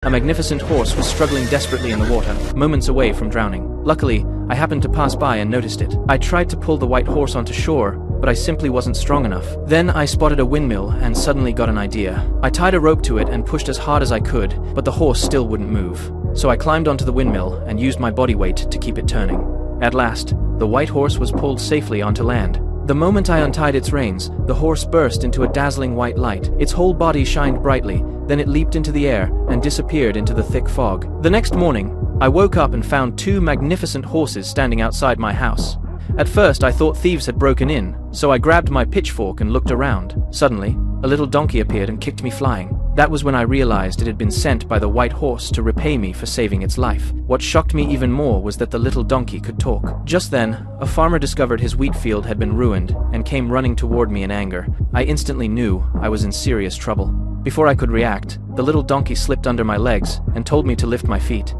A magnificent horse was struggling desperately in the water, moments away from drowning. Luckily, I happened to pass by and noticed it. I tried to pull the white horse onto shore, but I simply wasn't strong enough. Then I spotted a windmill and suddenly got an idea. I tied a rope to it and pushed as hard as I could, but the horse still wouldn't move. So I climbed onto the windmill and used my body weight to keep it turning. At last, the white horse was pulled safely onto land. The moment I untied its reins, the horse burst into a dazzling white light. Its whole body shined brightly, then it leaped into the air and disappeared into the thick fog. The next morning, I woke up and found two magnificent horses standing outside my house. At first, I thought thieves had broken in, so I grabbed my pitchfork and looked around. Suddenly, a little donkey appeared and kicked me flying. That was when I realized it had been sent by the white horse to repay me for saving its life. What shocked me even more was that the little donkey could talk. Just then, a farmer discovered his wheat field had been ruined and came running toward me in anger. I instantly knew I was in serious trouble. Before I could react, the little donkey slipped under my legs and told me to lift my feet.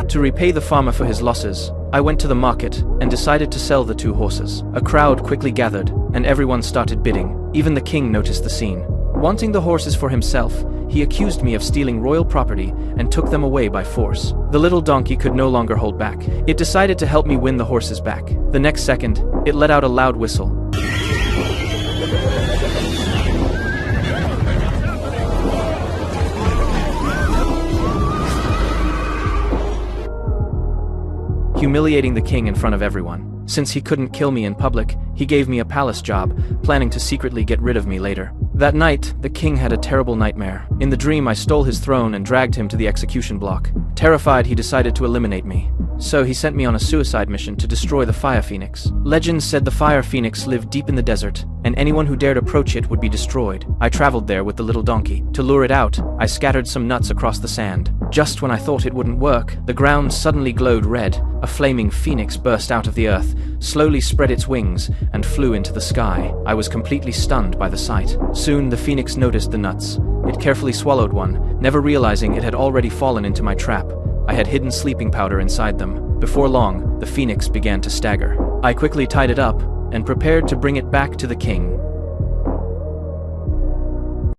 To repay the farmer for his losses, I went to the market and decided to sell the two horses. A crowd quickly gathered, and everyone started bidding. Even the king noticed the scene. Wanting the horses for himself, he accused me of stealing royal property and took them away by force. The little donkey could no longer hold back. It decided to help me win the horses back. The next second, it let out a loud whistle. Humiliating the king in front of everyone. Since he couldn't kill me in public, he gave me a palace job, planning to secretly get rid of me later. That night, the king had a terrible nightmare. In the dream, I stole his throne and dragged him to the execution block. Terrified, he decided to eliminate me. So he sent me on a suicide mission to destroy the Fire Phoenix. Legends said the Fire Phoenix lived deep in the desert, and anyone who dared approach it would be destroyed. I traveled there with the little donkey. To lure it out, I scattered some nuts across the sand. Just when I thought it wouldn't work, the ground suddenly glowed red. A flaming phoenix burst out of the earth, slowly spread its wings, and flew into the sky. I was completely stunned by the sight. Soon the phoenix noticed the nuts. It carefully swallowed one, never realizing it had already fallen into my trap. I had hidden sleeping powder inside them. Before long, the phoenix began to stagger. I quickly tied it up and prepared to bring it back to the king.